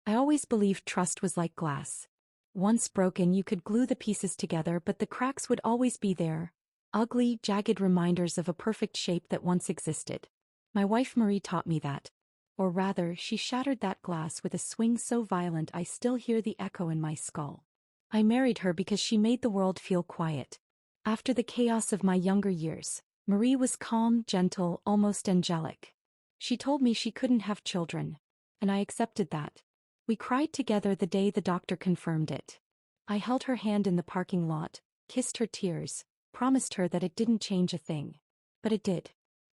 I always believed trust was like glass. Once broken, you could glue the pieces together, but the cracks would always be there. Ugly, jagged reminders of a perfect shape that once existed. My wife Marie taught me that. Or rather, she shattered that glass with a swing so violent I still hear the echo in my skull. I married her because she made the world feel quiet. After the chaos of my younger years, Marie was calm, gentle, almost angelic. She told me she couldn't have children. And I accepted that. We cried together the day the doctor confirmed it. I held her hand in the parking lot, kissed her tears, promised her that it didn't change a thing. But it did.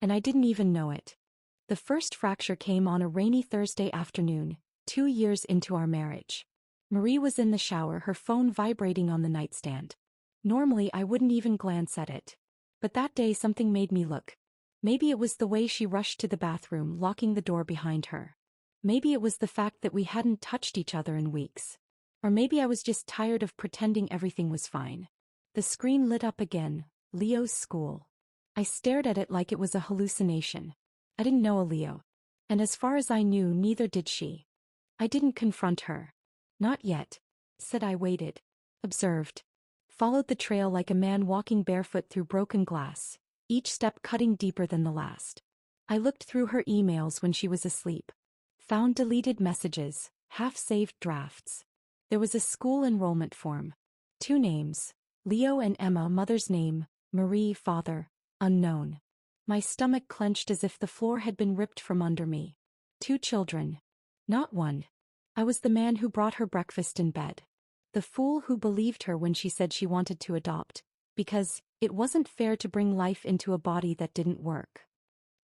And I didn't even know it. The first fracture came on a rainy Thursday afternoon, 2 years into our marriage. Marie was in the shower, her phone vibrating on the nightstand. Normally I wouldn't even glance at it. But that day something made me look. Maybe it was the way she rushed to the bathroom, locking the door behind her. Maybe it was the fact that we hadn't touched each other in weeks. Or maybe I was just tired of pretending everything was fine. The screen lit up again, Leo's school. I stared at it like it was a hallucination. I didn't know a Leo. And as far as I knew, neither did she. I didn't confront her. Not yet. Said I waited. Observed. Followed the trail like a man walking barefoot through broken glass, each step cutting deeper than the last. I looked through her emails when she was asleep. Found deleted messages, half-saved drafts. There was a school enrollment form. 2 names. Leo and Emma, mother's name, Marie, father, unknown. My stomach clenched as if the floor had been ripped from under me. 2 children. Not one. I was the man who brought her breakfast in bed. The fool who believed her when she said she wanted to adopt, because it wasn't fair to bring life into a body that didn't work.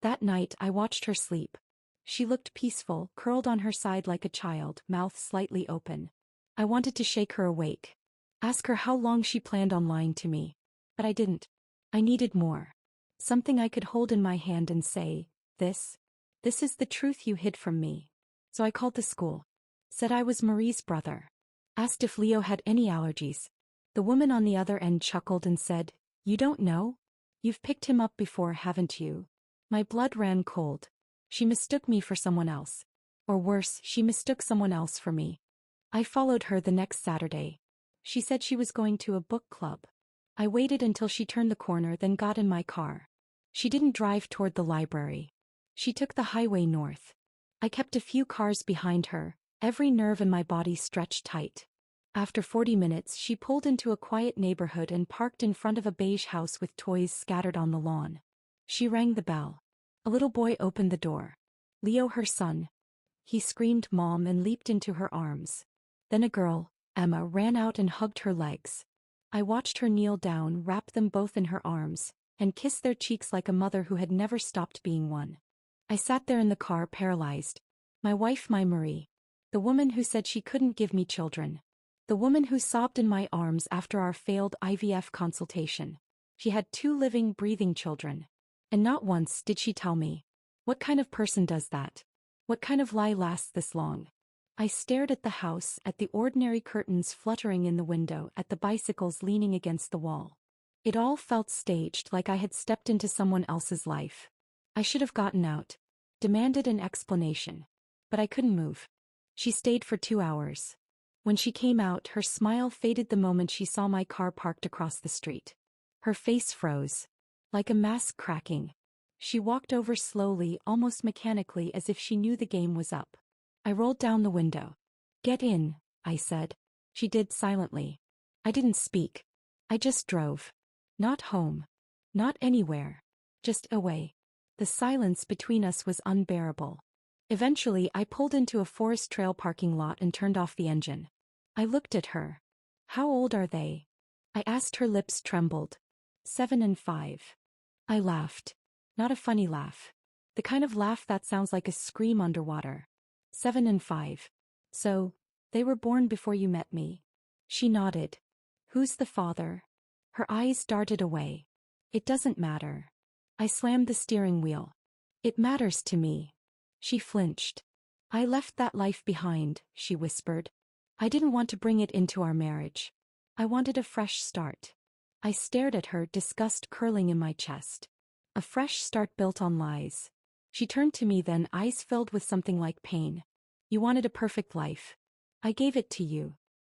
That night I watched her sleep. She looked peaceful, curled on her side like a child, mouth slightly open. I wanted to shake her awake. Ask her how long she planned on lying to me. But I didn't. I needed more. Something I could hold in my hand and say, this is the truth you hid from me. So I called the school. Said I was Marie's brother. Asked if Leo had any allergies. The woman on the other end chuckled and said, "You don't know? You've picked him up before, haven't you?" My blood ran cold. She mistook me for someone else. Or worse, she mistook someone else for me. I followed her the next Saturday. She said she was going to a book club. I waited until she turned the corner, then got in my car. She didn't drive toward the library. She took the highway north. I kept a few cars behind her, every nerve in my body stretched tight. After 40 minutes, she pulled into a quiet neighborhood and parked in front of a beige house with toys scattered on the lawn. She rang the bell. A little boy opened the door. Leo, her son. He screamed "Mom" and leaped into her arms. Then a girl, Emma, ran out and hugged her legs. I watched her kneel down, wrap them both in her arms, and kiss their cheeks like a mother who had never stopped being one. I sat there in the car, paralyzed. My wife, my Marie. The woman who said she couldn't give me children. The woman who sobbed in my arms after our failed IVF consultation. She had 2 living, breathing children. And not once did she tell me. What kind of person does that? What kind of lie lasts this long? I stared at the house, at the ordinary curtains fluttering in the window, at the bicycles leaning against the wall. It all felt staged, like I had stepped into someone else's life. I should have gotten out. Demanded an explanation. But I couldn't move. She stayed for 2 hours. When she came out, her smile faded the moment she saw my car parked across the street. Her face froze. Like a mask cracking. She walked over slowly, almost mechanically, as if she knew the game was up. I rolled down the window. "Get in," I said. She did silently. I didn't speak. I just drove. Not home. Not anywhere. Just away. The silence between us was unbearable. Eventually, I pulled into a Forest Trail parking lot and turned off the engine. I looked at her. "How old are they?" I asked. Her lips trembled. 7 and 5. I laughed. Not a funny laugh. The kind of laugh that sounds like a scream underwater. 7 and 5. So, they were born before you met me. She nodded. "Who's the father?" Her eyes darted away. "It doesn't matter." I slammed the steering wheel. "It matters to me." She flinched. "I left that life behind," she whispered. "I didn't want to bring it into our marriage. I wanted a fresh start." I stared at her, disgust curling in my chest. A fresh start built on lies. She turned to me then, eyes filled with something like pain. You wanted a perfect life. I gave it to you.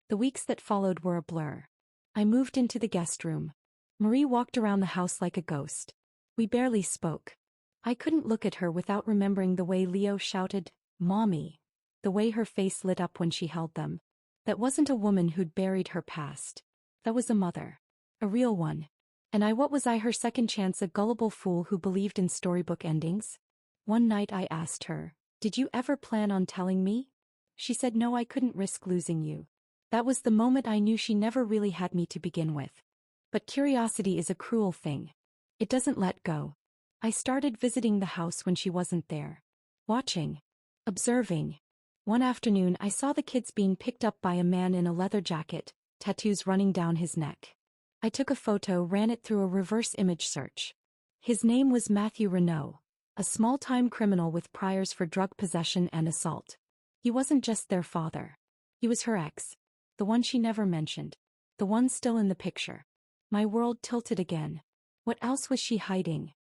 The weeks that followed were a blur. I moved into the guest room. Marie walked around the house like a ghost. We barely spoke. I couldn't look at her without remembering the way Leo shouted, "Mommy!" The way her face lit up when she held them. That wasn't a woman who'd buried her past. That was a mother. A real one. And what was I, her second chance, a gullible fool who believed in storybook endings? One night I asked her, "Did you ever plan on telling me?" She said no, I couldn't risk losing you. That was the moment I knew she never really had me to begin with. But curiosity is a cruel thing. It doesn't let go. I started visiting the house when she wasn't there. Watching. Observing. One afternoon I saw the kids being picked up by a man in a leather jacket, tattoos running down his neck. I took a photo, ran it through a reverse image search. His name was Matthew Renault, a small-time criminal with priors for drug possession and assault. He wasn't just their father. He was her ex. The one she never mentioned. The one still in the picture. My world tilted again. What else was she hiding?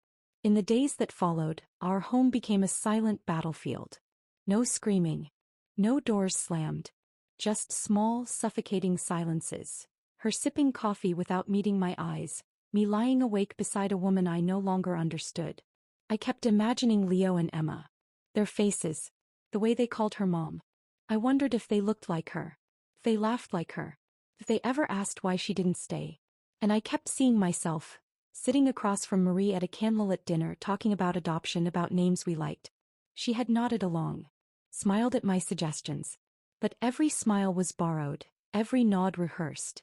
In the days that followed, our home became a silent battlefield. No screaming. No doors slammed. Just small, suffocating silences. Her sipping coffee without meeting my eyes. Me lying awake beside a woman I no longer understood. I kept imagining Leo and Emma. Their faces. The way they called her mom. I wondered if they looked like her. If they laughed like her. If they ever asked why she didn't stay. And I kept seeing myself, sitting across from Marie at a candlelit dinner talking about adoption, about names we liked. She had nodded along. Smiled at my suggestions. But every smile was borrowed, every nod rehearsed.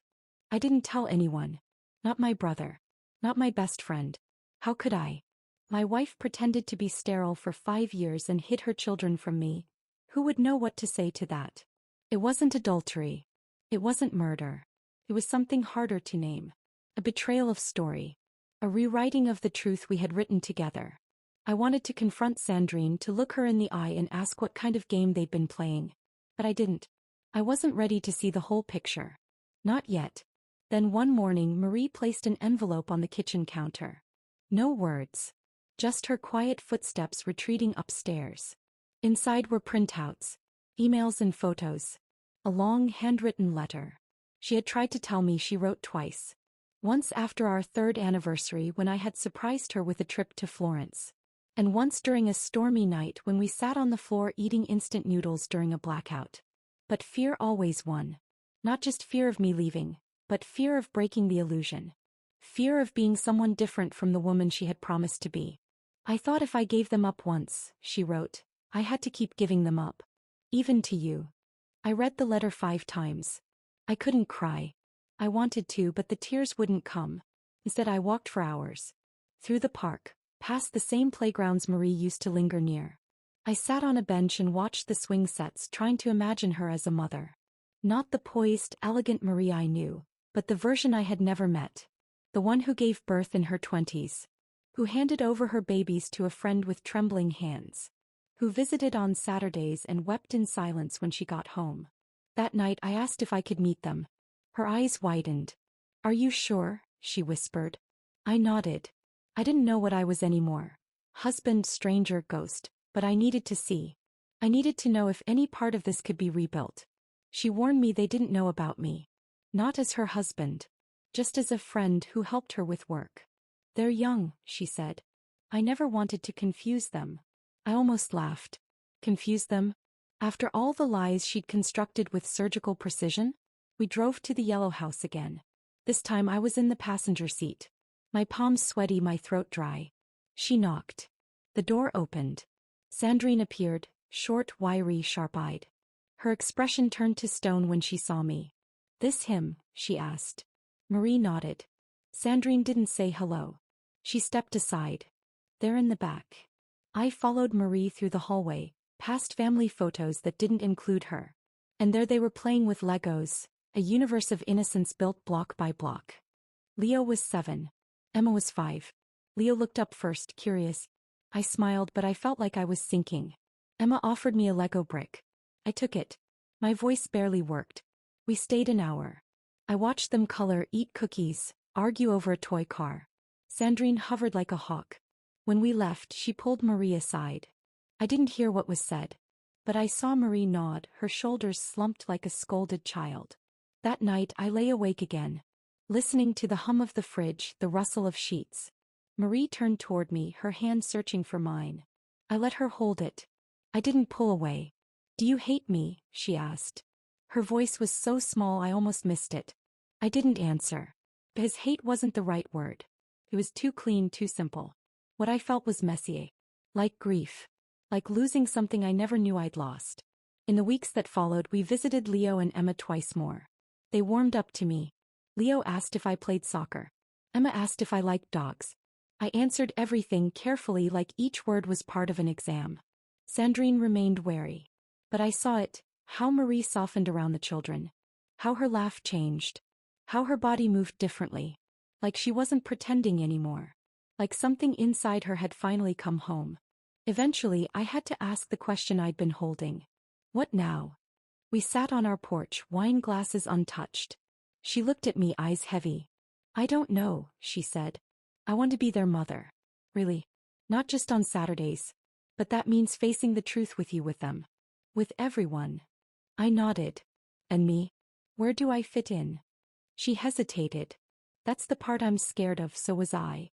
I didn't tell anyone. Not my brother. Not my best friend. How could I? My wife pretended to be sterile for 5 years and hid her children from me. Who would know what to say to that? It wasn't adultery. It wasn't murder. It was something harder to name. A betrayal of story. A rewriting of the truth we had written together. I wanted to confront Sandrine, to look her in the eye and ask what kind of game they'd been playing. But I didn't. I wasn't ready to see the whole picture. Not yet. Then one morning Marie placed an envelope on the kitchen counter. No words. Just her quiet footsteps retreating upstairs. Inside were printouts, emails and photos. A long handwritten letter. She had tried to tell me, she wrote twice. Once after our 3rd anniversary when I had surprised her with a trip to Florence. And once during a stormy night when we sat on the floor eating instant noodles during a blackout. But fear always won. Not just fear of me leaving, but fear of breaking the illusion. Fear of being someone different from the woman she had promised to be. I thought if I gave them up once, she wrote, I had to keep giving them up. Even to you. I read the letter 5 times. I couldn't cry. I wanted to, but the tears wouldn't come. Instead I walked for hours. Through the park, past the same playgrounds Marie used to linger near. I sat on a bench and watched the swing sets, trying to imagine her as a mother. Not the poised, elegant Marie I knew, but the version I had never met. The one who gave birth in her 20s. Who handed over her babies to a friend with trembling hands. Who visited on Saturdays and wept in silence when she got home. That night I asked if I could meet them. Her eyes widened. Are you sure? She whispered. I nodded. I didn't know what I was anymore. Husband, stranger, ghost, but I needed to see. I needed to know if any part of this could be rebuilt. She warned me they didn't know about me. Not as her husband. Just as a friend who helped her with work. They're young, she said. I never wanted to confuse them. I almost laughed. Confuse them? After all the lies she'd constructed with surgical precision? We drove to the yellow house again. This time I was in the passenger seat. My palms sweaty, my throat dry. She knocked. The door opened. Sandrine appeared, short, wiry, sharp-eyed. Her expression turned to stone when she saw me. This him? She asked. Marie nodded. Sandrine didn't say hello. She stepped aside. They're in the back. I followed Marie through the hallway, past family photos that didn't include her. And there they were playing with Legos, a universe of innocence built block by block. Leo was 7. Emma was 5. Leo looked up first, curious. I smiled, but I felt like I was sinking. Emma offered me a Lego brick. I took it. My voice barely worked. We stayed an hour. I watched them color, eat cookies, argue over a toy car. Sandrine hovered like a hawk. When we left, she pulled Marie aside. I didn't hear what was said. But I saw Marie nod, her shoulders slumped like a scolded child. That night I lay awake again, listening to the hum of the fridge, the rustle of sheets. Marie turned toward me, her hand searching for mine. I let her hold it. I didn't pull away. "Do you hate me?" she asked. Her voice was so small I almost missed it. I didn't answer. Because hate wasn't the right word. It was too clean, too simple. What I felt was messy. Like grief. Like losing something I never knew I'd lost. In the weeks that followed, we visited Leo and Emma twice more. They warmed up to me. Leo asked if I played soccer. Emma asked if I liked dogs. I answered everything carefully, like each word was part of an exam. Sandrine remained wary. But I saw it, how Marie softened around the children. How her laugh changed. How her body moved differently. Like she wasn't pretending anymore. Like something inside her had finally come home. Eventually, I had to ask the question I'd been holding. What now? We sat on our porch, wine glasses untouched. She looked at me, eyes heavy. "I don't know," she said. "I want to be their mother. Really. Not just on Saturdays. But that means facing the truth with you, with them. With everyone." I nodded. "And me? Where do I fit in?" She hesitated. "That's the part I'm scared of." So was I.